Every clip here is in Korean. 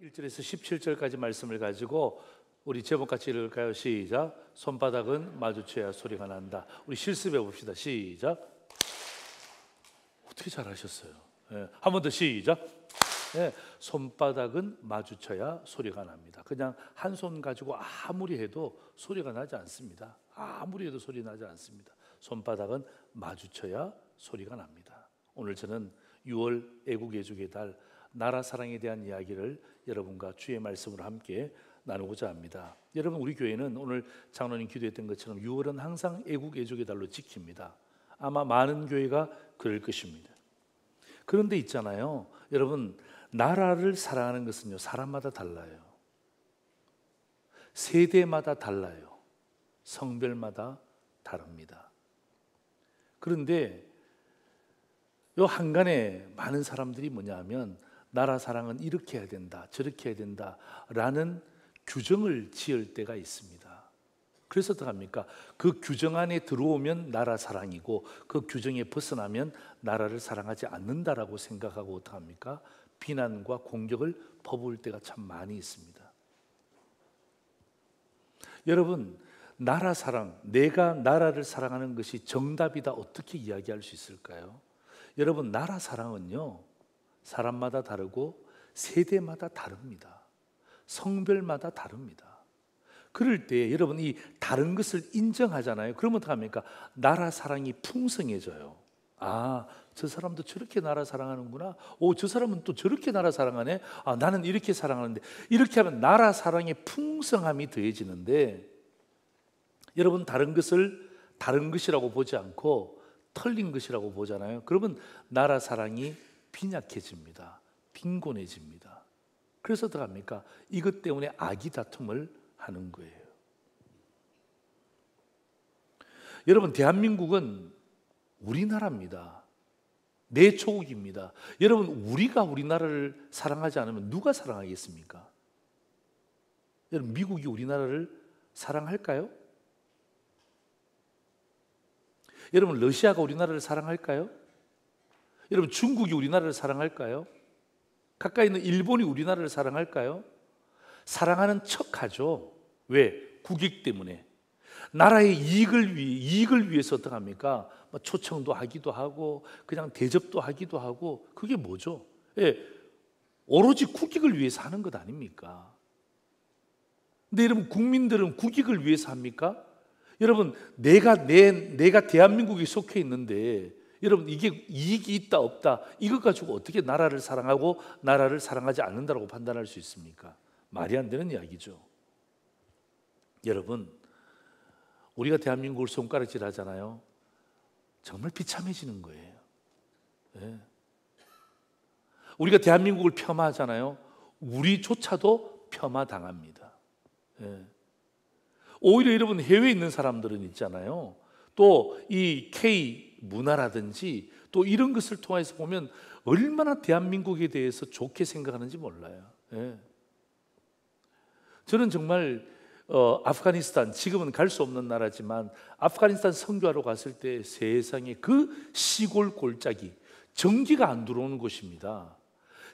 1절에서 17절까지 말씀을 가지고 우리 제목같이 읽을까요? 시작. 손바닥은 마주쳐야 소리가 난다. 우리 실습해 봅시다. 시작. 어떻게 잘하셨어요? 한 번 더 시작. 손바닥은 마주쳐야 소리가 납니다. 그냥 한 손 가지고 아무리 해도 소리가 나지 않습니다. 아무리 해도 소리 나지 않습니다. 손바닥은 마주쳐야 소리가 납니다. 오늘 저는 6월 애국애주의 달 나라 사랑에 대한 이야기를 여러분과 주의 말씀으로 함께 나누고자 합니다. 여러분, 우리 교회는 오늘 장로님 기도했던 것처럼 6월은 항상 애국애주의 달로 지킵니다. 아마 많은 교회가 그럴 것입니다. 그런데 있잖아요, 여러분, 나라를 사랑하는 것은요, 사람마다 달라요. 세대마다 달라요. 성별마다 다릅니다. 그런데 요 한간에 많은 사람들이 뭐냐 하면 나라 사랑은 이렇게 해야 된다, 저렇게 해야 된다 라는 규정을 지을 때가 있습니다. 그래서 어떡합니까? 그 규정 안에 들어오면 나라 사랑이고 그 규정에 벗어나면 나라를 사랑하지 않는다라고 생각하고 어떡합니까? 비난과 공격을 퍼부을 때가 참 많이 있습니다. 여러분, 나라 사랑, 내가 나라를 사랑하는 것이 정답이다, 어떻게 이야기할 수 있을까요? 여러분, 나라 사랑은요, 사람마다 다르고 세대마다 다릅니다. 성별마다 다릅니다. 그럴 때 여러분, 이 다른 것을 인정하잖아요. 그러면 어떡합니까? 나라 사랑이 풍성해져요. 아, 저 사람도 저렇게 나라 사랑하는구나. 오, 저 사람은 또 저렇게 나라 사랑하네. 아, 나는 이렇게 사랑하는데. 이렇게 하면 나라 사랑의 풍성함이 더해지는데, 여러분, 다른 것을 다른 것이라고 보지 않고 틀린 것이라고 보잖아요. 그러면 나라 사랑이 빈약해집니다. 빈곤해집니다. 그래서 어떡합니까? 이것 때문에 악이 다툼을 하는 거예요. 여러분, 대한민국은 우리나라입니다. 내 조국입니다. 여러분, 우리가 우리나라를 사랑하지 않으면 누가 사랑하겠습니까? 여러분, 미국이 우리나라를 사랑할까요? 여러분, 러시아가 우리나라를 사랑할까요? 여러분, 중국이 우리나라를 사랑할까요? 가까이 있는 일본이 우리나라를 사랑할까요? 사랑하는 척하죠. 왜? 국익 때문에. 나라의 이익을 위해서 어떡합니까? 초청도 하기도 하고 그냥 대접도 하기도 하고. 그게 뭐죠? 오로지 국익을 위해서 하는 것 아닙니까? 근데 여러분, 국민들은 국익을 위해서 합니까? 여러분, 내가 대한민국에 속해 있는데 여러분, 이게 이익이 있다 없다, 이것 가지고 어떻게 나라를 사랑하고 나라를 사랑하지 않는다고 판단할 수 있습니까? 말이 안 되는 이야기죠. 여러분, 우리가 대한민국을 손가락질 하잖아요. 정말 비참해지는 거예요. 우리가 대한민국을 폄하하잖아요. 우리조차도 폄하당합니다. 오히려 여러분, 해외에 있는 사람들은 있잖아요, 또 이 K 문화라든지 또 이런 것을 통해서 보면 얼마나 대한민국에 대해서 좋게 생각하는지 몰라요. 저는 정말 아프가니스탄, 지금은 갈 수 없는 나라지만 아프가니스탄 선교하러 갔을 때 세상에 그 시골 골짜기, 전기가 안 들어오는 곳입니다.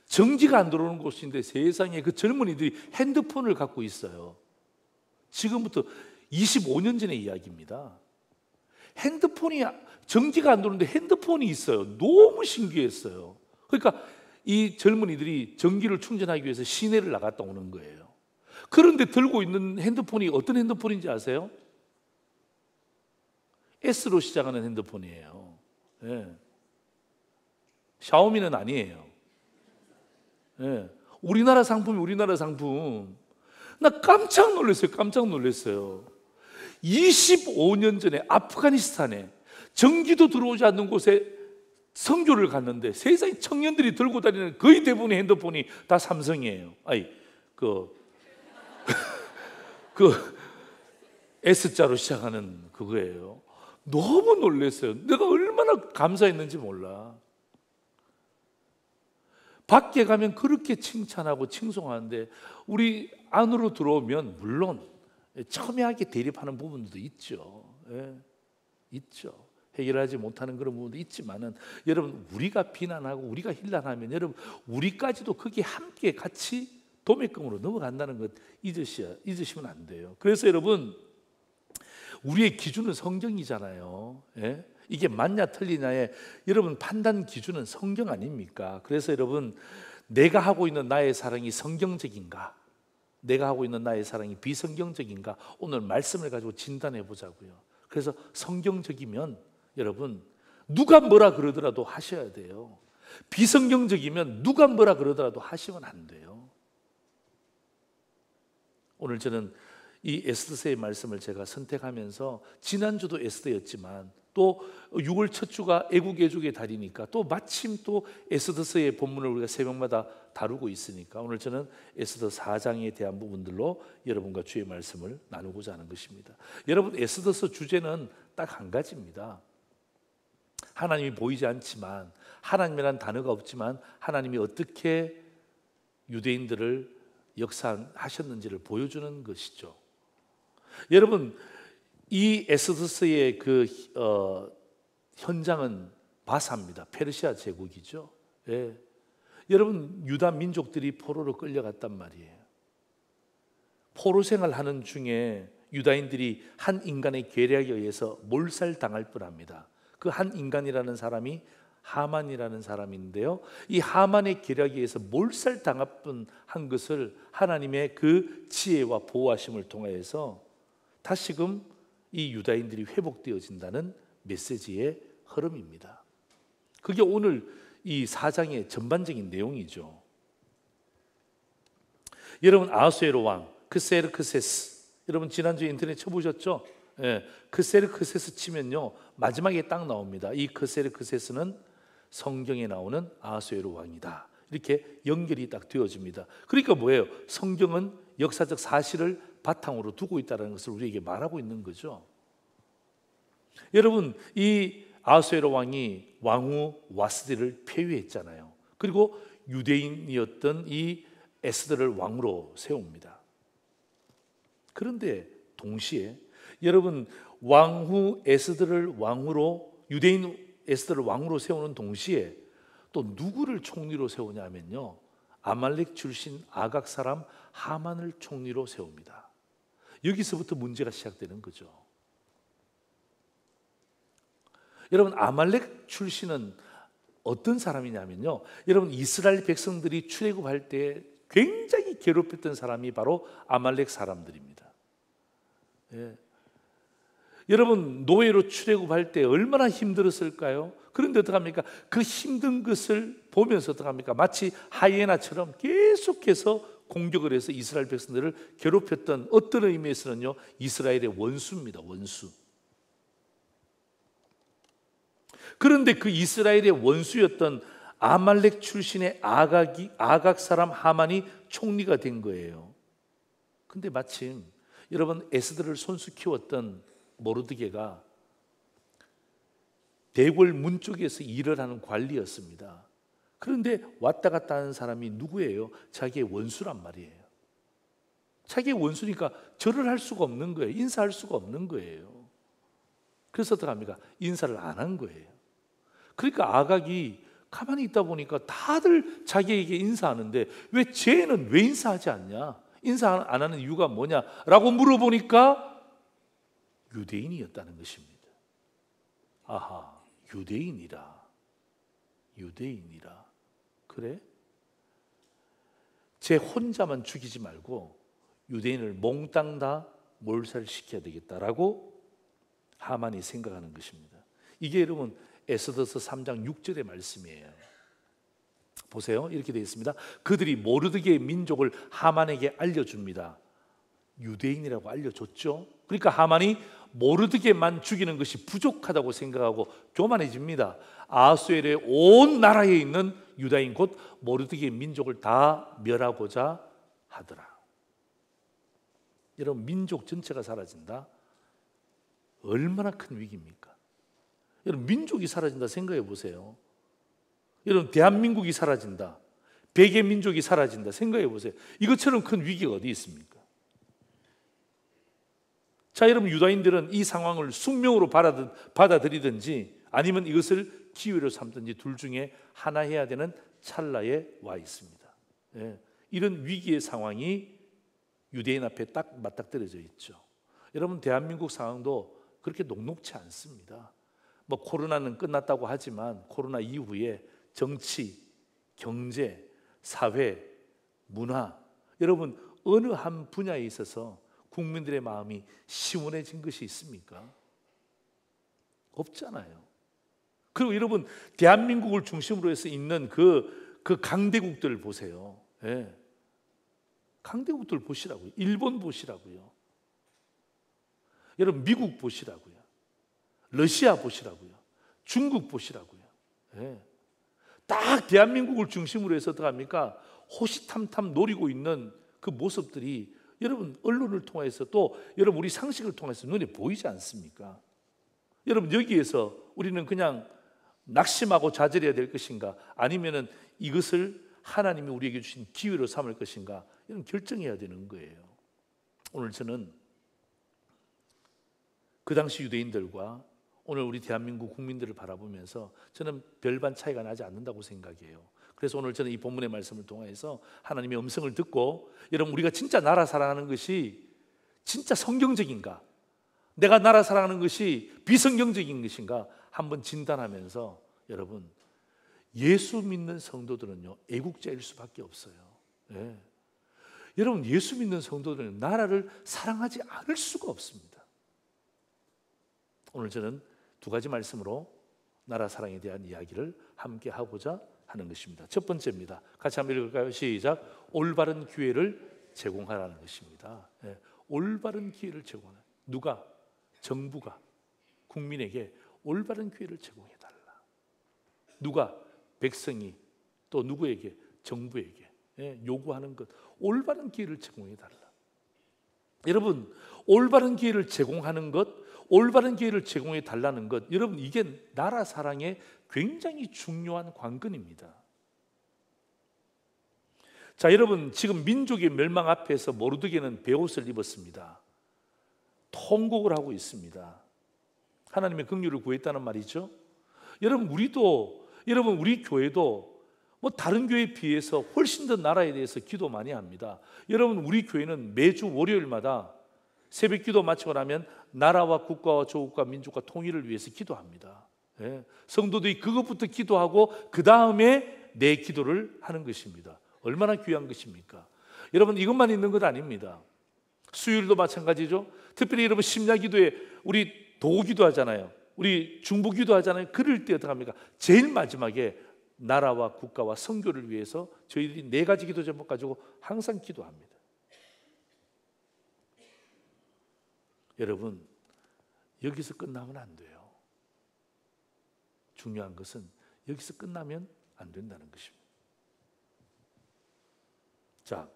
전기가 안 들어오는 곳인데 세상에 그 젊은이들이 핸드폰을 갖고 있어요. 지금부터 25년 전의 이야기입니다. 핸드폰이, 전기가 안 들어오는데 핸드폰이 있어요. 너무 신기했어요. 그러니까 이 젊은이들이 전기를 충전하기 위해서 시내를 나갔다 오는 거예요. 그런데 들고 있는 핸드폰이 어떤 핸드폰인지 아세요? S로 시작하는 핸드폰이에요. 샤오미는 아니에요. 우리나라 상품이 우리나라 상품. 나 깜짝 놀랐어요. 25년 전에 아프가니스탄에 전기도 들어오지 않는 곳에 선교를 갔는데 세상에 청년들이 들고 다니는 거의 대부분의 핸드폰이 다 삼성이에요. S자로 시작하는 그거예요. 너무 놀랐어요. 내가 얼마나 감사했는지 몰라. 밖에 가면 그렇게 칭찬하고 칭송하는데 우리 안으로 들어오면 물론 첨예하게 대립하는 부분도 있죠. 있죠. 해결하지 못하는 그런 부분도 있지만은, 여러분, 우리가 비난하고 우리가 힐난하면 여러분, 우리까지도 거기에 함께 같이 도매금으로 넘어간다는 것 잊으시면 안 돼요. 그래서 여러분, 우리의 기준은 성경이잖아요. 예? 이게 맞냐 틀리냐의 여러분 판단 기준은 성경 아닙니까? 그래서 여러분, 내가 하고 있는 나의 사랑이 성경적인가, 내가 하고 있는 나의 사랑이 비성경적인가, 오늘 말씀을 가지고 진단해 보자고요. 그래서 성경적이면 여러분, 누가 뭐라 그러더라도 하셔야 돼요. 비성경적이면 누가 뭐라 그러더라도 하시면 안 돼요. 오늘 저는 이 에스더서의 말씀을 제가 선택하면서, 지난주도 에스더였지만 또 6월 첫 주가 애국 애족의 달이니까 또 마침 또 에스더서의 본문을 우리가 새벽마다 다루고 있으니까 오늘 저는 에스더 4장에 대한 부분들로 여러분과 주의 말씀을 나누고자 하는 것입니다. 여러분, 에스더서 주제는 딱 한 가지입니다. 하나님이 보이지 않지만, 하나님이라는 단어가 없지만 하나님이 어떻게 유대인들을 역사하셨는지를 보여주는 것이죠. 여러분, 이 에스더서의 현장은 바사입니다. 페르시아 제국이죠. 예. 여러분, 유다 민족들이 포로로 끌려갔단 말이에요. 포로 생활하는 중에 유다인들이 한 인간의 계략에 의해서 몰살당할 뻔합니다. 그 한 인간이라는 사람이 하만이라는 사람인데요, 이 하만의 계략에 의해서 몰살당할 뻔한 것을 하나님의 그 지혜와 보호하심을 통하여서 다시금 이 유다인들이 회복되어진다는 메시지의 흐름입니다. 그게 오늘 이 4장의 전반적인 내용이죠. 여러분, 아하수에로 왕 크세르크세스, 여러분 지난주에 인터넷 쳐보셨죠? 예, 크세르크세스 치면요 마지막에 딱 나옵니다. 이 크세르크세스는 성경에 나오는 아하수에로 왕이다, 이렇게 연결이 딱 되어집니다. 그러니까 뭐예요? 성경은 역사적 사실을 바탕으로 두고 있다는 것을 우리에게 말하고 있는 거죠. 여러분, 이 아하수에로 왕이 왕후 와스디를 폐위했잖아요. 그리고 유대인이었던 이 에스더를 왕으로 세웁니다. 그런데 동시에 여러분, 왕후 에스더를 왕으로, 유대인 에스더를 왕으로 세우는 동시에 또 누구를 총리로 세우냐면요, 아말렉 출신 아각 사람 하만을 총리로 세웁니다. 여기서부터 문제가 시작되는 거죠. 여러분, 아말렉 출신은 어떤 사람이냐면요, 여러분 이스라엘 백성들이 출애굽할 때 굉장히 괴롭혔던 사람이 바로 아말렉 사람들입니다. 예. 여러분, 노예로 출애굽할 때 얼마나 힘들었을까요? 그런데 어떡합니까? 그 힘든 것을 보면서 어떡합니까? 마치 하이에나처럼 계속해서 공격을 해서 이스라엘 백성들을 괴롭혔던, 어떤 의미에서는요 이스라엘의 원수입니다. 원수. 그런데 그 이스라엘의 원수였던 아말렉 출신의 아각 사람 하만이 총리가 된 거예요. 근데 마침 여러분, 에스더를 손수 키웠던 모르드게가 대궐 문 쪽에서 일을 하는 관리였습니다. 그런데 왔다 갔다 하는 사람이 누구예요? 자기의 원수란 말이에요. 자기의 원수니까 절을 할 수가 없는 거예요. 인사할 수가 없는 거예요. 그래서 어떡합니까? 인사를 안 한 거예요. 그러니까 아각이 가만히 있다 보니까 다들 자기에게 인사하는데 왜 쟤는 왜 인사하지 않냐? 인사 안 하는 이유가 뭐냐라고 물어보니까 유대인이었다는 것입니다. 아하, 유대인이라. 그래? 쟤 혼자만 죽이지 말고 유대인을 몽땅 다 몰살시켜야 되겠다라고 하만이 생각하는 것입니다. 이게 여러분 에스더서 3장 6절의 말씀이에요. 보세요. 이렇게 되어 있습니다. 그들이 모르드게의 민족을 하만에게 알려줍니다. 유대인이라고 알려줬죠. 그러니까 하만이 모르드게만 죽이는 것이 부족하다고 생각하고 교만해집니다. 아하수에르의 온 나라에 있는 유다인 곧 모르드게의 민족을 다 멸하고자 하더라. 여러분, 민족 전체가 사라진다? 얼마나 큰 위기입니까? 여러분, 민족이 사라진다 생각해 보세요. 여러분, 대한민국이 사라진다, 백의 민족이 사라진다 생각해 보세요. 이것처럼 큰 위기가 어디 있습니까? 자, 여러분, 유다인들은 이 상황을 숙명으로 받아들이든지 아니면 이것을 기회로 삼든지 둘 중에 하나 해야 되는 찰나에 와 있습니다. 예. 이런 위기의 상황이 유대인 앞에 딱 맞닥뜨려져 있죠. 여러분, 대한민국 상황도 그렇게 녹록치 않습니다. 뭐 코로나는 끝났다고 하지만 코로나 이후에 정치, 경제, 사회, 문화, 여러분 어느 한 분야에 있어서 국민들의 마음이 시원해진 것이 있습니까? 없잖아요. 그리고 여러분, 대한민국을 중심으로 해서 있는 그 강대국들 보세요. 예. 강대국들 보시라고요. 일본 보시라고요. 여러분, 미국 보시라고요. 러시아 보시라고요. 중국 보시라고요. 예. 딱 대한민국을 중심으로 해서 어떡합니까? 호시탐탐 노리고 있는 그 모습들이 여러분 언론을 통해서 또 여러분 우리 상식을 통해서 눈에 보이지 않습니까? 여러분, 여기에서 우리는 그냥 낙심하고 좌절해야 될 것인가, 아니면은 이것을 하나님이 우리에게 주신 기회로 삼을 것인가, 이런 결정해야 되는 거예요. 오늘 저는 그 당시 유대인들과 오늘 우리 대한민국 국민들을 바라보면서 저는 별반 차이가 나지 않는다고 생각해요. 그래서 오늘 저는 이 본문의 말씀을 통해서 하나님의 음성을 듣고, 여러분 우리가 진짜 나라 사랑하는 것이 진짜 성경적인가, 내가 나라 사랑하는 것이 비성경적인 것인가 한번 진단하면서, 여러분 예수 믿는 성도들은요 애국자일 수밖에 없어요. 예. 여러분, 예수 믿는 성도들은 나라를 사랑하지 않을 수가 없습니다. 오늘 저는 두 가지 말씀으로 나라 사랑에 대한 이야기를 함께 하고자 하는 것입니다. 첫 번째입니다. 같이 한번 읽을까요? 시작. 올바른 기회를 제공하라는 것입니다. 예. 올바른 기회를 제공하라. 누가? 정부가 국민에게 올바른 기회를 제공해달라. 누가? 백성이 또 누구에게? 정부에게 요구하는 것, 올바른 기회를 제공해달라. 여러분, 올바른 기회를 제공하는 것, 올바른 기회를 제공해달라는 것, 여러분 이게 나라 사랑의 굉장히 중요한 관건입니다. 자, 여러분 지금 민족의 멸망 앞에서 모르드게는 베옷을 입었습니다. 통곡을 하고 있습니다. 하나님의 긍휼을 구했다는 말이죠. 여러분 우리 교회도 뭐 다른 교회에 비해서 훨씬 더 나라에 대해서 기도 많이 합니다. 여러분, 우리 교회는 매주 월요일마다 새벽 기도 마치고 나면 나라와 국가와 조국과 민족과 통일을 위해서 기도합니다. 예. 성도들이 그것부터 기도하고 그 다음에 내 기도를 하는 것입니다. 얼마나 귀한 것입니까? 여러분, 이것만 있는 것 아닙니다. 수요일도 마찬가지죠. 특별히 여러분 심야기도에 우리 도기도 하잖아요. 우리 중보기도 하잖아요. 그럴 때 어떻게 합니까? 제일 마지막에 나라와 국가와 선교를 위해서 저희들이 4가지 기도 제목 가지고 항상 기도합니다. 여러분, 여기서 끝나면 안 돼요. 중요한 것은 여기서 끝나면 안 된다는 것입니다. 자,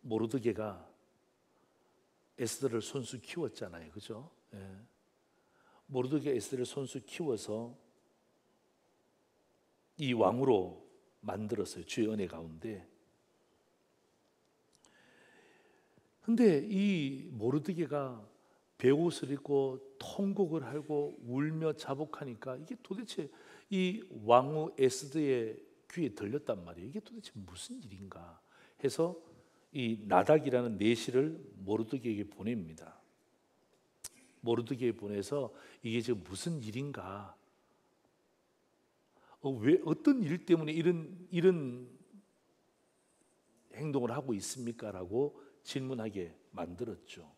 모르드게가 에스더를 손수 키웠잖아요. 그죠? 예. 모르드게 에스더를 손수 키워서 이 왕으로 만들었어요. 주의 은혜 가운데. 근데 이 모르드게가 베옷을 입고 통곡을 하고 울며 자복하니까 이게 도대체 이 왕후 에스더의 귀에 들렸단 말이에요. 이게 도대체 무슨 일인가 해서 이 나닥이라는 내시를 모르드게에게 보냅니다. 모르드게에 보내서 이게 지금 무슨 일인가, 왜 어떤 일 때문에 이런 행동을 하고 있습니까? 라고 질문하게 만들었죠.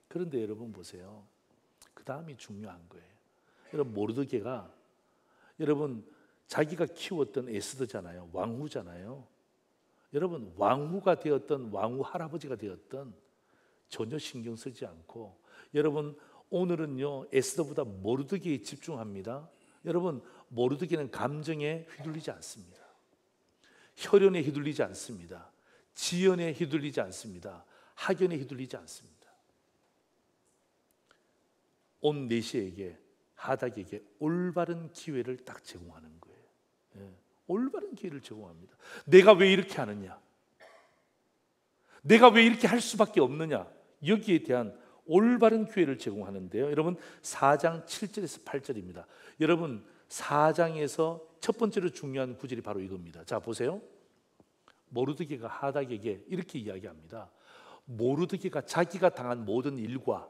그런데 여러분 보세요. 그 다음이 중요한 거예요. 여러분, 모르드게가 여러분 자기가 키웠던 에스더잖아요. 왕후잖아요. 여러분, 왕후가 되었던 왕후 할아버지가 되었던 전혀 신경 쓰지 않고, 여러분 오늘은요 에스더보다 모르드게에 집중합니다. 여러분, 모르드게는 감정에 휘둘리지 않습니다. 혈연에 휘둘리지 않습니다. 지연에 휘둘리지 않습니다. 학연에 휘둘리지 않습니다. 온 내시에게, 하닥에게 올바른 기회를 딱 제공하는 거예요. 예, 올바른 기회를 제공합니다. 내가 왜 이렇게 하느냐, 내가 왜 이렇게 할 수밖에 없느냐, 여기에 대한 올바른 기회를 제공하는데요. 여러분 4장 7절에서 8절입니다. 여러분 4장에서 첫 번째로 중요한 구절이 바로 이겁니다. 자, 보세요. 모르드게가 하닥에게 이렇게 이야기합니다. 모르드게가 자기가 당한 모든 일과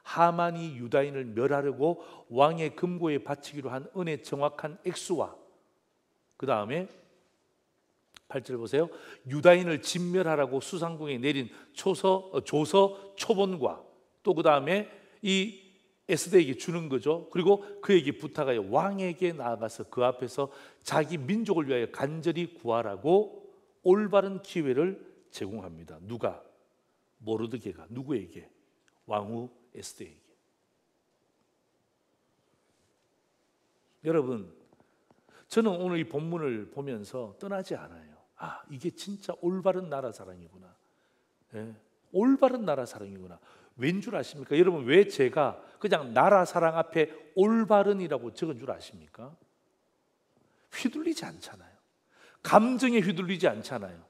하만이 유다인을 멸하려고 왕의 금고에 바치기로 한 은의 정확한 액수와 그 다음에 8절 보세요. 유다인을 진멸하라고 수상궁에 내린 조서 초본과 또 그 다음에 이 에스더에게 주는 거죠. 그리고 그에게 부탁하여 왕에게 나아가서 그 앞에서 자기 민족을 위하여 간절히 구하라고 올바른 기회를 제공합니다. 누가? 모르드게가 누구에게? 왕후 에스더에게. 여러분, 저는 오늘 이 본문을 보면서 떠나지 않아요. 아, 이게 진짜 올바른 나라 사랑이구나. 예, 올바른 나라 사랑이구나. 왠 줄 아십니까? 여러분, 왜 제가 그냥 나라 사랑 앞에 올바른이라고 적은 줄 아십니까? 휘둘리지 않잖아요. 감정에 휘둘리지 않잖아요.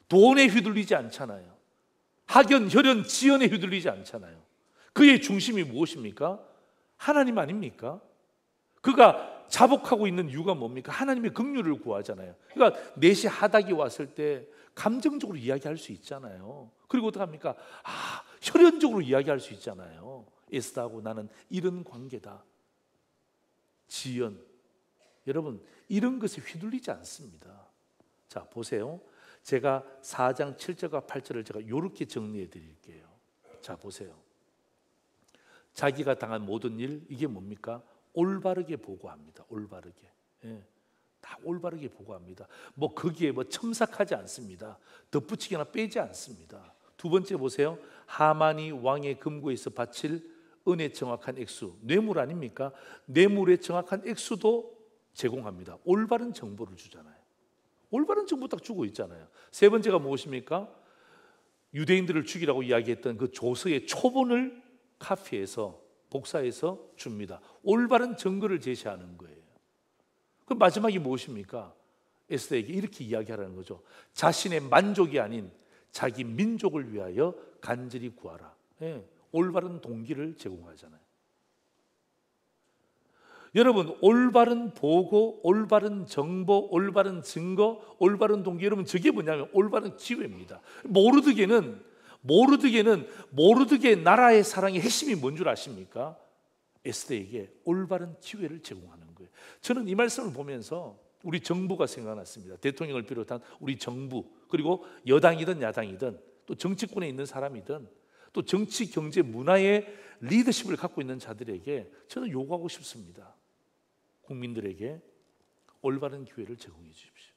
돈에 휘둘리지 않잖아요. 학연, 혈연, 지연에 휘둘리지 않잖아요. 그의 중심이 무엇입니까? 하나님 아닙니까? 그가 자복하고 있는 이유가 뭡니까? 하나님의 긍휼을 구하잖아요. 그러니까 넷이 하닥이 왔을 때 감정적으로 이야기할 수 있잖아요. 그리고 어떡합니까? 아, 혈연적으로 이야기할 수 있잖아요. 에스더하고 나는 이런 관계다. 지연. 여러분, 이런 것에 휘둘리지 않습니다. 자, 보세요. 제가 4장 7절과 8절을 제가 이렇게 정리해 드릴게요. 자, 보세요. 자기가 당한 모든 일, 이게 뭡니까? 올바르게 보고합니다. 올바르게. 예, 다 올바르게 보고합니다. 뭐 거기에 뭐 첨삭하지 않습니다. 덧붙이거나 빼지 않습니다. 두 번째 보세요. 하만이 왕의 금고에서 바칠 은의 정확한 액수, 뇌물 아닙니까? 뇌물의 정확한 액수도 제공합니다. 올바른 정보를 주잖아요. 올바른 정보 딱 주고 있잖아요. 세 번째가 무엇입니까? 유대인들을 죽이라고 이야기했던 그 조서의 초본을 카피해서 복사해서 줍니다. 올바른 증거를 제시하는 거예요. 그럼 마지막이 무엇입니까? 에스더에게 이렇게 이야기하라는 거죠. 자신의 만족이 아닌 자기 민족을 위하여 간절히 구하라. 예, 올바른 동기를 제공하잖아요. 여러분, 올바른 보고, 올바른 정보, 올바른 증거, 올바른 동기, 여러분 저게 뭐냐면 올바른 기회입니다. 모르드게 나라의 사랑의 핵심이 뭔 줄 아십니까? 에스더에게 올바른 기회를 제공하는 거예요. 저는 이 말씀을 보면서 우리 정부가 생각났습니다. 대통령을 비롯한 우리 정부, 그리고 여당이든 야당이든 또 정치권에 있는 사람이든 또 정치, 경제, 문화의 리더십을 갖고 있는 자들에게 저는 요구하고 싶습니다. 국민들에게 올바른 기회를 제공해 주십시오.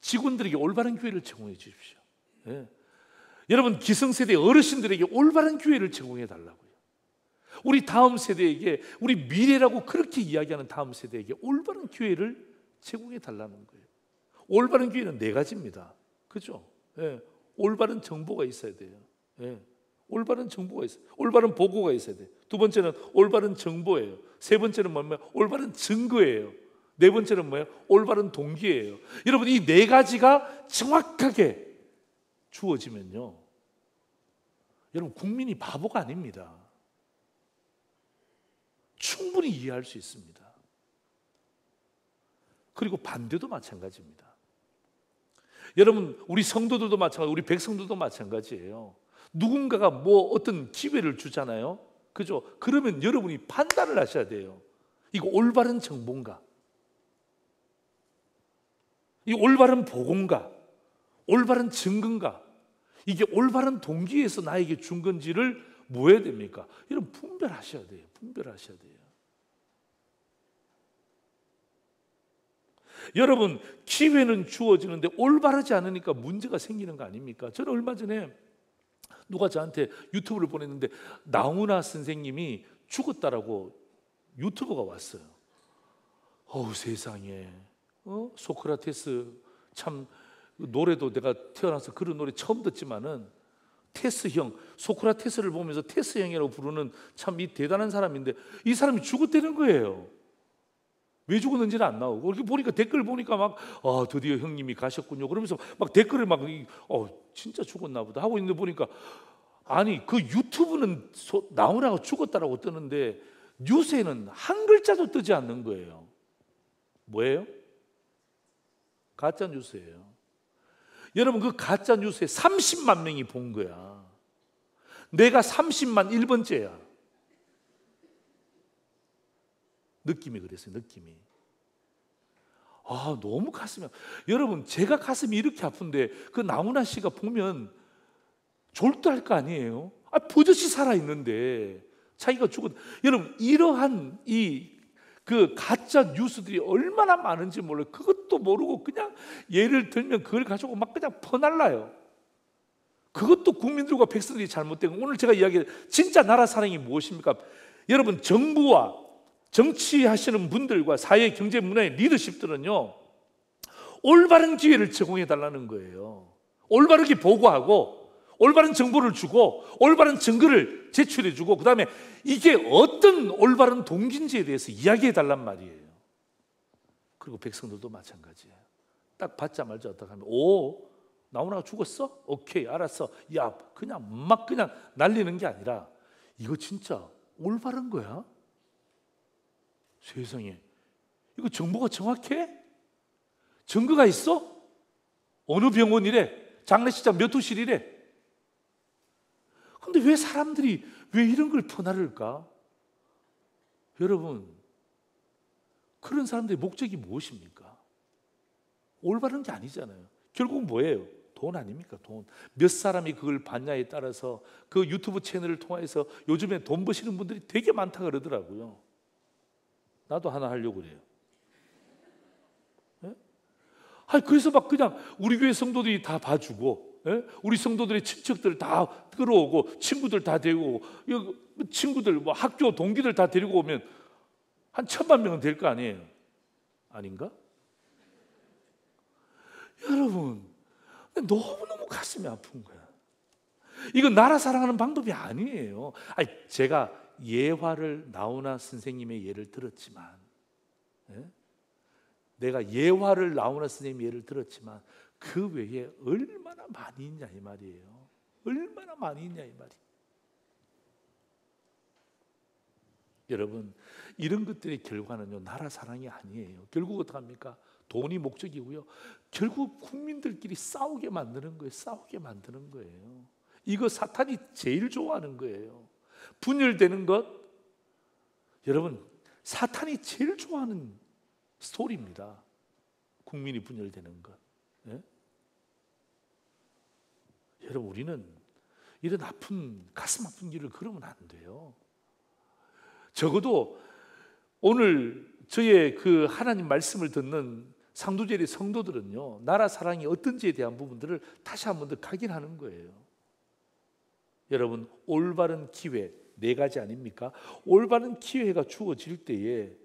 직원들에게 올바른 기회를 제공해 주십시오. 예. 여러분, 기성세대 어르신들에게 올바른 기회를 제공해 달라고요. 우리 다음 세대에게, 우리 미래라고 그렇게 이야기하는 다음 세대에게 올바른 기회를 제공해 달라는 거예요. 올바른 기회는 네 가지입니다. 그죠? 예. 올바른 정보가 있어야 돼요. 예. 올바른 정보가 있어요. 올바른 보고가 있어야 돼요. 두 번째는 올바른 정보예요. 세 번째는 뭐냐면 올바른 증거예요. 네 번째는 뭐예요? 올바른 동기예요. 여러분, 이 네 가지가 정확하게 주어지면요, 여러분, 국민이 바보가 아닙니다. 충분히 이해할 수 있습니다. 그리고 반대도 마찬가지입니다. 여러분, 우리 성도들도 마찬가지, 우리 백성들도 마찬가지예요. 누군가가 뭐 어떤 기회를 주잖아요. 그죠? 그러면 여러분이 판단을 하셔야 돼요. 이거 올바른 정보인가? 이 올바른 보고인가? 올바른 증거인가? 이게 올바른 동기에서 나에게 준 건지를 뭐 해야 됩니까? 여러분, 분별하셔야 돼요. 분별하셔야 돼요. 여러분, 기회는 주어지는데 올바르지 않으니까 문제가 생기는 거 아닙니까? 저는 얼마 전에 누가 저한테 유튜브를 보냈는데 나훈아 선생님이 죽었다라고 유튜브가 왔어요. 어우, 세상에. 소크라테스 참, 노래도 내가 태어나서 그런 노래 처음 듣지만은 테스 형, 소크라테스를 보면서 테스 형이라고 부르는 참 이 대단한 사람인데 이 사람이 죽었다는 거예요. 왜 죽었는지는 안 나오고, 이렇게 보니까 댓글 보니까 막 드디어 형님이 가셨군요 그러면서 막 댓글을 막 진짜 죽었나 보다 하고 있는데 보니까, 아니 그 유튜브는 나훈아가 죽었다라고 뜨는데 뉴스에는 한 글자도 뜨지 않는 거예요. 뭐예요? 가짜 뉴스예요. 여러분, 그 가짜 뉴스에 30만 명이 본 거야. 내가 30만 1번째야. 느낌이 그랬어요. 느낌이. 너무 가슴이 여러분, 제가 가슴이 이렇게 아픈데 그 나훈아 씨가 보면 졸도할 거 아니에요. 버젓이 살아있는데 자기가 죽었. 여러분, 이러한 그 가짜 뉴스들이 얼마나 많은지 몰라요. 그것도 모르고 그냥 예를 들면 그걸 가지고 막 그냥 퍼날라요. 그것도 국민들과 백성들이 잘못된 거. 오늘 제가 이야기할 진짜 나라 사랑이 무엇입니까? 여러분, 정부와 정치하시는 분들과 사회, 경제, 문화의 리더십들은요, 올바른 기회를 제공해 달라는 거예요. 올바르게 보고하고 올바른 정보를 주고 올바른 증거를 제출해 주고, 그 다음에 이게 어떤 올바른 동기인지에 대해서 이야기해 달란 말이에요. 그리고 백성들도 마찬가지예요. 딱 받자마자 어떻게 하면 나훈아가 죽었어? 오케이, 알았어. 야, 그냥 날리는 게 아니라 이거 진짜 올바른 거야? 세상에, 이거 정보가 정확해? 증거가 있어? 어느 병원이래? 장례식장 몇 호실이래? 근데 왜 사람들이 왜 이런 걸 퍼나를까? 여러분, 그런 사람들의 목적이 무엇입니까? 올바른 게 아니잖아요. 결국 뭐예요? 돈 아닙니까? 돈. 몇 사람이 그걸 봤냐에 따라서 그 유튜브 채널을 통해서 요즘에 돈 버시는 분들이 되게 많다 그러더라고요. 나도 하나 하려고 그래요. 예? 그래서 막 그냥 우리 교회 성도들이 다 봐주고, 예? 우리 성도들의 친척들 다 끌어오고, 친구들 다 데리고 오고, 친구들, 뭐 학교 동기들 다 데리고 오면 한 1,000만 명은 될 거 아니에요? 아닌가? 여러분, 너무너무 가슴이 아픈 거야. 이건 나라 사랑하는 방법이 아니에요. 제가 예화를 나훈아 선생님의 예를 들었지만, 내가 예화를 나훈아 선생님의 예를 들었지만 그 외에 얼마나 많이 있냐 이 말이에요. 얼마나 많이 있냐 이 말이에요. 여러분, 이런 것들의 결과는요, 나라 사랑이 아니에요. 결국 어떡합니까? 돈이 목적이고요. 결국 국민들끼리 싸우게 만드는 거예요. 싸우게 만드는 거예요. 이거 사탄이 제일 좋아하는 거예요. 분열되는 것. 여러분, 사탄이 제일 좋아하는 스토리입니다. 국민이 분열되는 것. 예? 여러분, 우리는 이런 가슴 아픈 길을 걸으면 안 돼요. 적어도 오늘 저의 그 하나님 말씀을 듣는 상두제리 성도들은요, 나라 사랑이 어떤지에 대한 부분들을 다시 한 번 더 각인하는 거예요. 여러분, 올바른 기회 4가지 아닙니까? 올바른 기회가 주어질 때에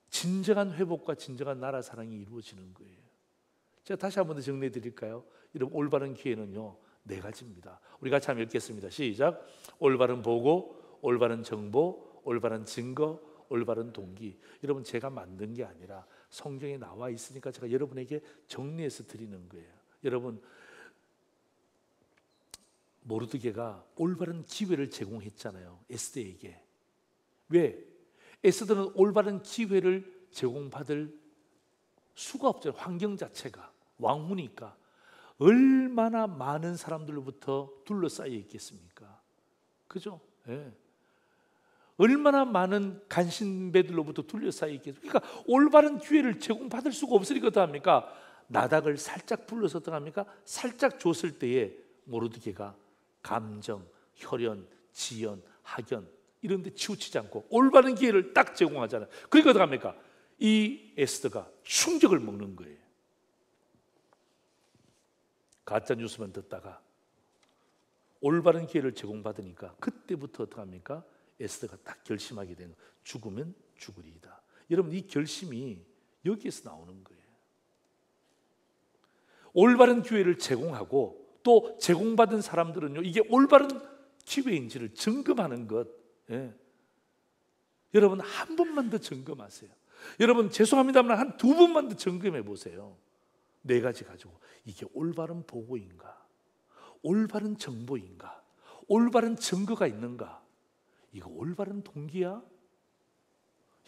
진정한 회복과 진정한 나라 사랑이 이루어지는 거예요. 제가 다시 한 번 더 정리해 드릴까요? 여러분, 올바른 기회는요, 4가지입니다. 우리 같이 한번 읽겠습니다. 시작. 올바른 보고, 올바른 정보, 올바른 증거, 올바른 동기. 여러분, 제가 만든 게 아니라 성경에 나와 있으니까 제가 여러분에게 정리해서 드리는 거예요. 여러분, 모르드게가 올바른 기회를 제공했잖아요, 에스더에게. 왜? 에스더는 올바른 기회를 제공받을 수가 없잖아요. 환경 자체가 왕후니까. 얼마나 많은 사람들로부터 둘러싸여 있겠습니까? 그죠? 예. 얼마나 많은 간신배들로부터 둘러싸여 있겠습니까? 그러니까 올바른 기회를 제공받을 수가 없으니까 어떡합니까? 나닥을 살짝 불러서 어떡합니까? 살짝 줬을 때에 모르드게가 감정, 혈연, 지연, 학연 이런 데 치우치지 않고 올바른 기회를 딱 제공하잖아요. 그러니까 어떡합니까? 이 에스더가 충격을 먹는 거예요. 가짜 뉴스만 듣다가 올바른 기회를 제공받으니까 그때부터 어떡합니까? 에스더가 딱 결심하게 되는, 죽으면 죽으리이다. 여러분, 이 결심이 여기에서 나오는 거예요. 올바른 기회를 제공하고 또 제공받은 사람들은요, 이게 올바른 기회인지를 점검하는 것. 예. 여러분, 한 번만 더 점검하세요. 여러분, 죄송합니다만 한 2번만 더 점검해 보세요. 4가지 가지고 이게 올바른 보고인가, 올바른 정보인가, 올바른 증거가 있는가, 이거 올바른 동기야?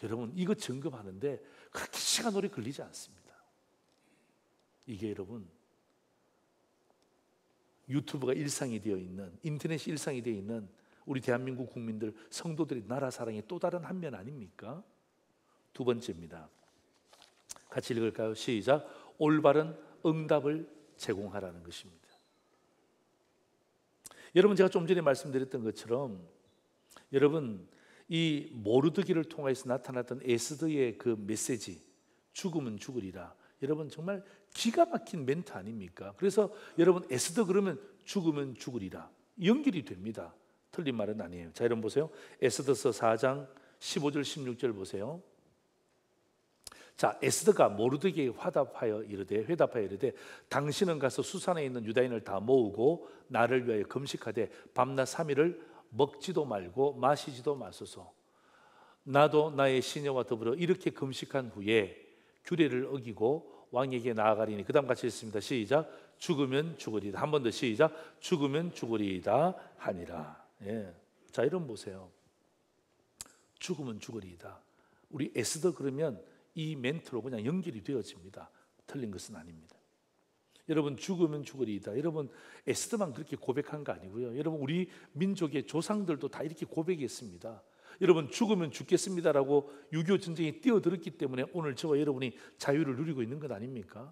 여러분, 이거 점검하는데 그렇게 시간 오래 걸리지 않습니다. 이게 여러분 유튜브가 일상이 되어 있는, 인터넷이 일상이 되어 있는 우리 대한민국 국민들, 성도들의 나라 사랑의 또 다른 한 면 아닙니까? 두 번째입니다. 같이 읽을까요? 시작. 올바른 응답을 제공하라는 것입니다. 여러분, 제가 좀 전에 말씀드렸던 것처럼 여러분, 이 모르드기를 통해서 나타났던 에스더의 그 메시지, 죽으면 죽으리라, 여러분 정말 기가 막힌 멘트 아닙니까? 그래서 여러분, 에스더 그러면 죽으면 죽으리라 연결이 됩니다. 틀린 말은 아니에요. 자, 여러분 보세요. 에스더서 4장 15절 16절 보세요. 자, 에스더가 모르드기에게 회답하여 이르되 당신은 가서 수산에 있는 유다인을 다 모으고 나를 위하여 금식하되 밤낮 3일을 먹지도 말고 마시지도 마소서. 나도 나의 시녀와 더불어 이렇게 금식한 후에 규례를 어기고 왕에게 나아가리니. 그 다음 같이 읽습니다. 시작. 죽으면 죽으리이다. 한 번 더 시작. 죽으면 죽으리이다 하니라. 예. 자, 여러분 보세요. 죽으면 죽으리이다. 우리 에스더 그러면 이 멘트로 그냥 연결이 되어집니다. 틀린 것은 아닙니다. 여러분, 죽으면 죽으리이다. 여러분, 에스더만 그렇게 고백한 거 아니고요. 여러분, 우리 민족의 조상들도 다 이렇게 고백했습니다. 여러분, 죽으면 죽겠습니다라고 6.25 전쟁에 뛰어들었기 때문에 오늘 저와 여러분이 자유를 누리고 있는 것 아닙니까?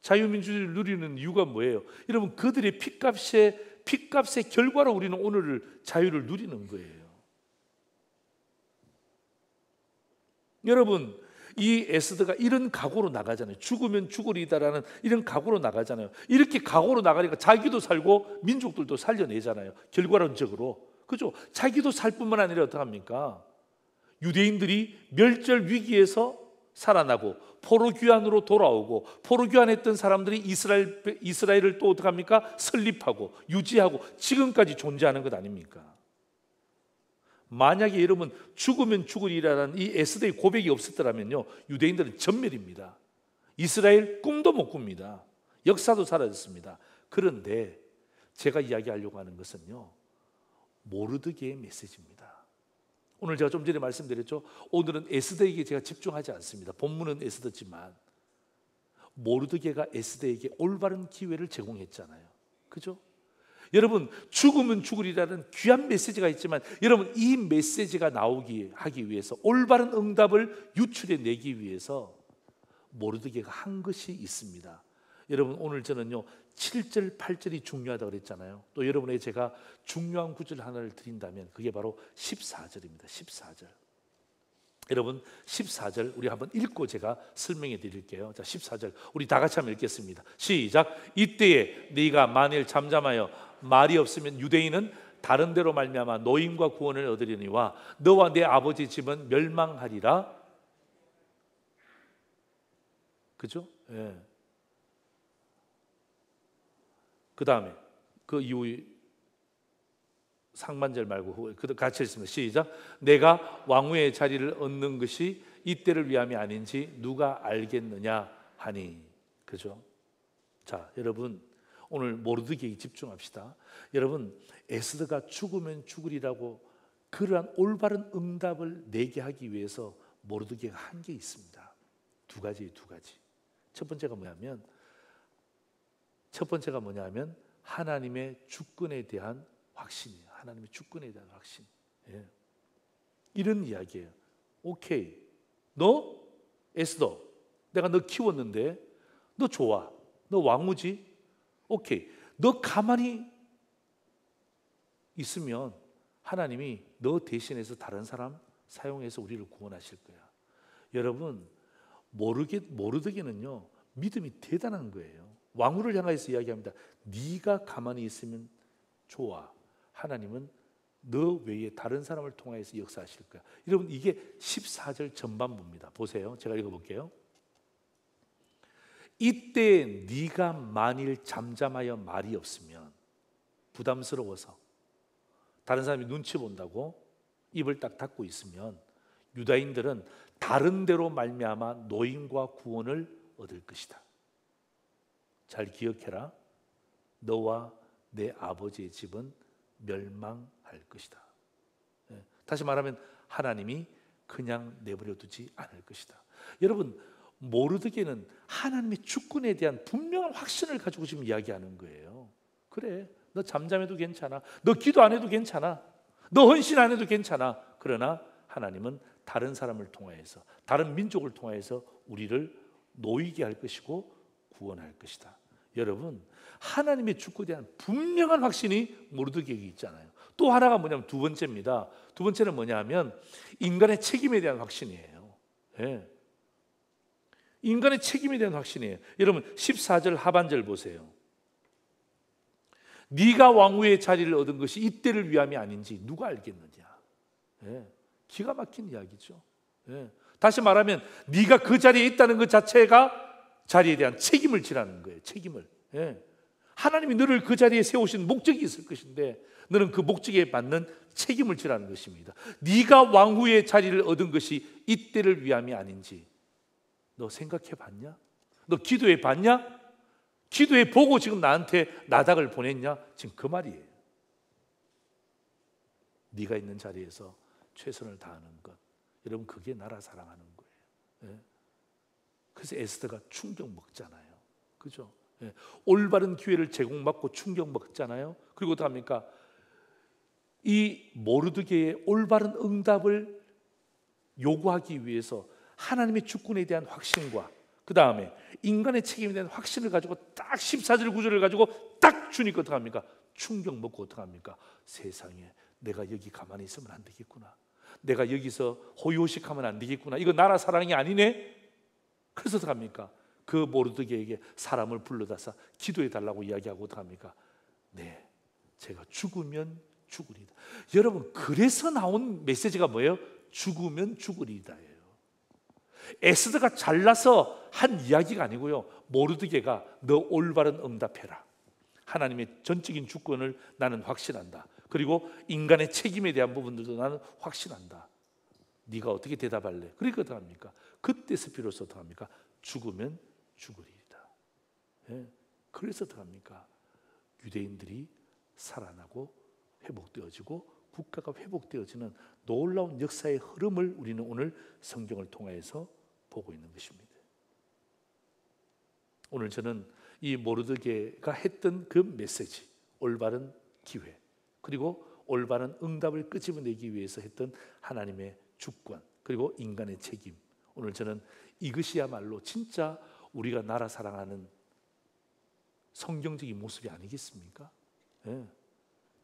자유민주주의를 누리는 이유가 뭐예요? 여러분, 그들의 피값의 결과로 우리는 오늘을 자유를 누리는 거예요. 여러분, 이 에스더가 이런 각오로 나가잖아요. 죽으면 죽으리다라는 이런 각오로 나가잖아요. 이렇게 각오로 나가니까 자기도 살고 민족들도 살려내잖아요. 결과론적으로. 그죠? 자기도 살 뿐만 아니라 어떡합니까? 유대인들이 멸절 위기에서 살아나고 포로 귀환으로 돌아오고 포로 귀환했던 사람들이 이스라엘을 또 어떡합니까? 설립하고 유지하고 지금까지 존재하는 것 아닙니까? 만약에 여러분 죽으면 죽으리라는 이 에스더의 고백이 없었더라면요, 유대인들은 전멸입니다. 이스라엘 꿈도 못 꿉니다. 역사도 사라졌습니다. 그런데 제가 이야기하려고 하는 것은요, 모르드기의 메시지입니다. 오늘 제가 좀 전에 말씀드렸죠. 오늘은 에스더에게 제가 집중하지 않습니다. 본문은 에스더지만 모르드기가 에스더에게 올바른 기회를 제공했잖아요. 그죠? 여러분, 죽으면 죽으리라는 귀한 메시지가 있지만 여러분, 이 메시지가 하기 위해서 올바른 응답을 유출해내기 위해서 모르드기가 한 것이 있습니다. 여러분, 오늘 저는요 7절 8절이 중요하다고 그랬잖아요. 또 여러분에게 제가 중요한 구절 하나를 드린다면 그게 바로 14절입니다. 14절. 여러분, 14절 우리 한번 읽고 제가 설명해 드릴게요. 자, 14절 우리 다 같이 한번 읽겠습니다. 시작. 이때에 네가 만일 잠잠하여 말이 없으면 유대인은 다른 데로 말미암아 노임과 구원을 얻으려니와 너와 내 아버지 집은 멸망하리라. 그죠? 예. 그 다음에 그 이후 상반절 말고 같이 읽습니다. 시작. 내가 왕후의 자리를 얻는 것이 이때를 위함이 아닌지 누가 알겠느냐 하니. 그죠? 자, 여러분, 오늘 모르드기에 집중합시다. 여러분, 에스더가 죽으면 죽으리라고 그러한 올바른 응답을 내게 하기 위해서 모르드기가 한 게 있습니다. 두 가지. 첫 번째가 뭐냐면 하나님의 주권에 대한 확신이에요. 하나님의 주권에 대한 확신. 예. 이런 이야기예요. 오케이, 너 에스더, 내가 너 키웠는데 너 좋아, 너 왕후지. 오케이, 너 가만히 있으면 하나님이 너 대신해서 다른 사람 사용해서 우리를 구원하실 거야. 여러분, 모르드기는요 믿음이 대단한 거예요. 왕후를 향해서 이야기합니다. 네가 가만히 있으면 좋아, 하나님은 너 외에 다른 사람을 통해서 역사하실 거야. 여러분, 이게 14절 전반부입니다. 보세요. 제가 읽어볼게요. 이때 네가 만일 잠잠하여 말이 없으면, 부담스러워서 다른 사람이 눈치 본다고 입을 딱 닫고 있으면 유다인들은 다른 데로 말미암아 노임과 구원을 얻을 것이다. 잘 기억해라. 너와 내 아버지의 집은 멸망할 것이다. 다시 말하면 하나님이 그냥 내버려 두지 않을 것이다. 여러분, 모르드게는 하나님의 주권에 대한 분명한 확신을 가지고 지금 이야기하는 거예요. 그래, 너 잠잠해도 괜찮아. 너 기도 안 해도 괜찮아. 너 헌신 안 해도 괜찮아. 그러나 하나님은 다른 사람을 통하여서, 다른 민족을 통하여서 우리를 놓이게 할 것이고 구원할 것이다. 여러분, 하나님의 주권에 대한 분명한 확신이 모르드게에게 있잖아요. 또 하나가 뭐냐면 두 번째입니다. 두 번째는 뭐냐면 인간의 책임에 대한 확신이에요. 예. 인간의 책임에 대한 확신이에요. 여러분 14절 하반절 보세요. 네가 왕후의 자리를 얻은 것이 이때를 위함이 아닌지 누가 알겠느냐. 예. 기가 막힌 이야기죠. 예. 다시 말하면 네가 그 자리에 있다는 것 자체가 자리에 대한 책임을 지라는 거예요. 책임을. 예. 하나님이 너를 그 자리에 세우신 목적이 있을 것인데 너는 그 목적에 맞는 책임을 지라는 것입니다. 네가 왕후의 자리를 얻은 것이 이때를 위함이 아닌지 너 생각해 봤냐? 너 기도해 봤냐? 기도해 보고 지금 나한테 나닥을 보냈냐? 지금 그 말이에요. 네가 있는 자리에서 최선을 다하는 것, 여러분 그게 나라 사랑하는 거예요. 예. 그래서 에스더가 충격 먹잖아요. 그죠? 예. 올바른 기회를 제공받고 충격 먹잖아요. 그리고 또 합니까? 이 모르드게의 올바른 응답을 요구하기 위해서 하나님의 주권에 대한 확신과 그 다음에 인간의 책임에 대한 확신을 가지고 딱 14절 9절을 가지고 딱 주니까 어떡합니까? 충격 먹고 어떡합니까? 세상에 내가 여기 가만히 있으면 안 되겠구나. 내가 여기서 호요식하면 안 되겠구나. 이거 나라 사랑이 아니네. 그래서 어떡합니까? 그 모르드게에게 사람을 불러다사 기도해 달라고 이야기하고 어떡합니까? 네, 제가 죽으면 죽으리다. 여러분 그래서 나온 메시지가 뭐예요? 죽으면 죽으리다예요. 에스더가 잘나서 한 이야기가 아니고요. 모르드게가 너 올바른 응답해라. 하나님의 전적인 주권을 나는 확신한다. 그리고 인간의 책임에 대한 부분들도 나는 확신한다. 네가 어떻게 대답할래? 그러니까 어떡합니까? 그때서 비로소 어떡합니까? 죽으면 죽으리이다. 예. 그래서 어떡합니까? 유대인들이 살아나고 회복되어지고 국가가 회복되어지는 놀라운 역사의 흐름을 우리는 오늘 성경을 통해서 보고 있는 것입니다. 오늘 저는 이 모르드게가 했던 그 메시지, 올바른 기회, 그리고 올바른 응답을 끄집어내기 위해서 했던 하나님의 주권, 그리고 인간의 책임, 오늘 저는 이것이야말로 진짜 우리가 나라 사랑하는 성경적인 모습이 아니겠습니까? 예.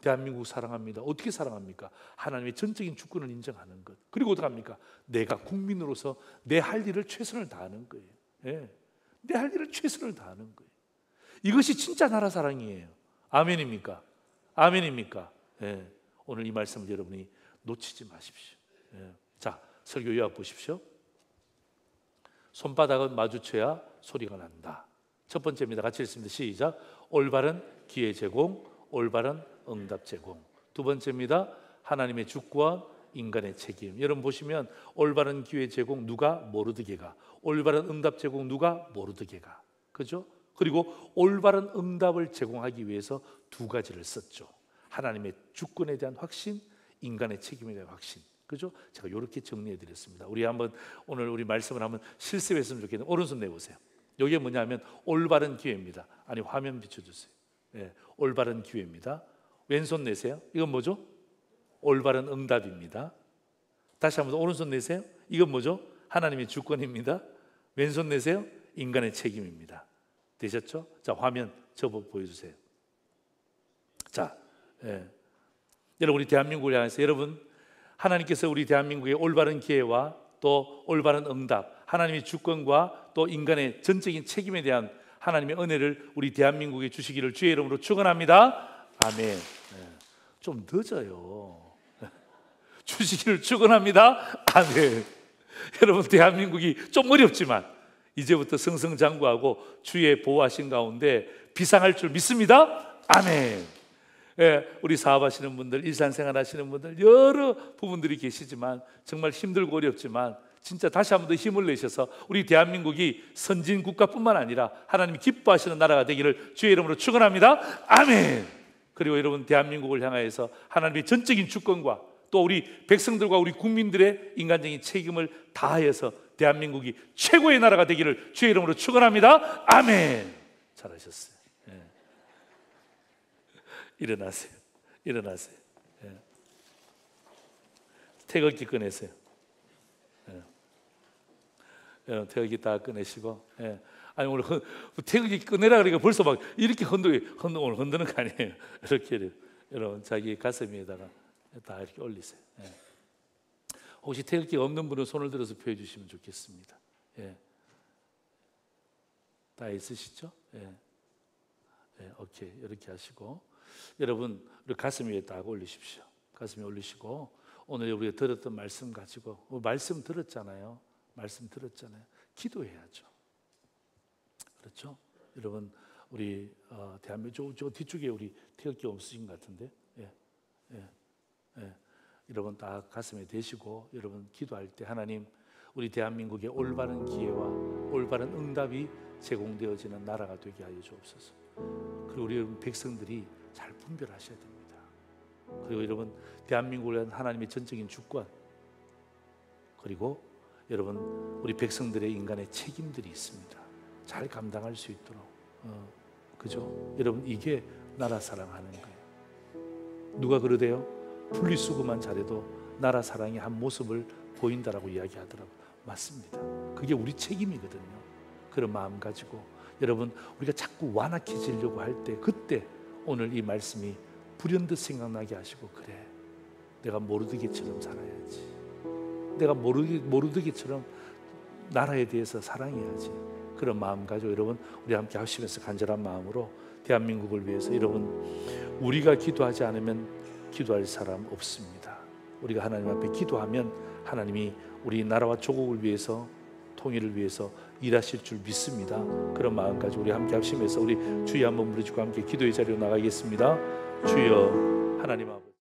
대한민국 사랑합니다. 어떻게 사랑합니까? 하나님의 전적인 주권을 인정하는 것. 그리고 어떡합니까? 내가 국민으로서 내 할 일을 최선을 다하는 거예요. 예. 내 할 일을 최선을 다하는 거예요. 이것이 진짜 나라 사랑이에요. 아멘입니까? 아멘입니까? 예. 오늘 이 말씀을 여러분이 놓치지 마십시오. 예. 자, 설교 요약 보십시오. 손바닥은 마주쳐야 소리가 난다. 첫 번째입니다. 같이 읽습니다. 시작. 올바른 기회 제공, 올바른 응답 제공. 두 번째입니다. 하나님의 주권, 인간의 책임. 여러분 보시면 올바른 기회 제공 누가? 모르드게가. 올바른 응답 제공 누가? 모르드게가. 그죠? 그리고 올바른 응답을 제공하기 위해서 두 가지를 썼죠. 하나님의 주권에 대한 확신, 인간의 책임에 대한 확신. 그죠? 제가 이렇게 정리해 드렸습니다. 우리 한번 오늘 우리 말씀을 한번 실습했으면 좋겠는데 오른손 내보세요. 이게 뭐냐면 올바른 기회입니다. 아니 화면 비춰주세요. 네, 올바른 기회입니다. 왼손 내세요. 이건 뭐죠? 올바른 응답입니다. 다시 한번 오른손 내세요. 이건 뭐죠? 하나님의 주권입니다. 왼손 내세요. 인간의 책임입니다. 되셨죠? 자, 화면 접어 보여주세요. 자, 여러분 우리 대한민국을 향해서 여러분 하나님께서 우리 대한민국의 올바른 기회와 또 올바른 응답, 하나님의 주권과 또 인간의 전적인 책임에 대한 하나님의 은혜를 우리 대한민국에 주시기를 주의 이름으로 축원합니다. 아멘. 좀 늦어요. 주시기를 축원합니다. 아멘. 여러분 대한민국이 좀 어렵지만 이제부터 승승장구하고 주의 보호하신 가운데 비상할 줄 믿습니다. 아멘. 우리 사업하시는 분들, 일상생활 하시는 분들 여러 부분들이 계시지만 정말 힘들고 어렵지만 진짜 다시 한 번 더 힘을 내셔서 우리 대한민국이 선진 국가뿐만 아니라 하나님이 기뻐하시는 나라가 되기를 주의 이름으로 축원합니다. 아멘. 그리고 여러분 대한민국을 향하여서 하나님의 전적인 주권과 또 우리 백성들과 우리 국민들의 인간적인 책임을 다하여서 대한민국이 최고의 나라가 되기를 주의 이름으로 축원합니다. 아멘. 잘하셨어요. 예. 일어나세요. 일어나세요. 예. 태극기 꺼내세요. 예. 태극기 다 꺼내시고. 예. 아니 오늘 태극기 꺼내라 그러니까 벌써 막 이렇게 오늘 흔드는 거 아니에요. 이렇게 여러분 자기 가슴 위에다가 다 이렇게 올리세요. 예. 혹시 태극기가 없는 분은 손을 들어서 표해 주시면 좋겠습니다. 예. 다 있으시죠? 예. 예, 오케이. 이렇게 하시고 여러분 우리 가슴 위에 딱 올리십시오. 가슴 위에 올리시고 오늘 우리가 들었던 말씀 가지고 말씀 들었잖아요. 말씀 들었잖아요. 기도해야죠. 그렇죠? 여러분 우리 대한민국 저 뒤쪽에 우리 태극기 없으신 것 같은데, 예, 예, 예. 여러분 다 가슴에 대시고 여러분 기도할 때 하나님 우리 대한민국의 올바른 기회와 올바른 응답이 제공되어지는 나라가 되게 하여 주옵소서. 그리고 우리 백성들이 잘 분별하셔야 됩니다. 그리고 여러분 대한민국을 위한 하나님의 전적인 주권 그리고 여러분 우리 백성들의 인간의 책임들이 있습니다. 잘 감당할 수 있도록 그죠? 여러분 이게 나라 사랑하는 거예요. 누가 그러대요? 분리수거만 잘해도 나라 사랑의 한 모습을 보인다라고 이야기하더라고요. 맞습니다. 그게 우리 책임이거든요. 그런 마음 가지고 여러분 우리가 자꾸 완악해지려고 할 때 그때 오늘 이 말씀이 불현듯 생각나게 하시고 그래 내가 모르드게처럼 살아야지. 내가 모르드게처럼 나라에 대해서 사랑해야지. 그런 마음 가지고 여러분 우리 함께 하시면서 간절한 마음으로 대한민국을 위해서 여러분 우리가 기도하지 않으면 기도할 사람 없습니다. 우리가 하나님 앞에 기도하면 하나님이 우리 나라와 조국을 위해서 통일을 위해서 일하실 줄 믿습니다. 그런 마음 가지고 우리 함께 하시면서 우리 주여 한번 부르시고 함께 기도의 자리로 나가겠습니다. 주여 하나님 아버지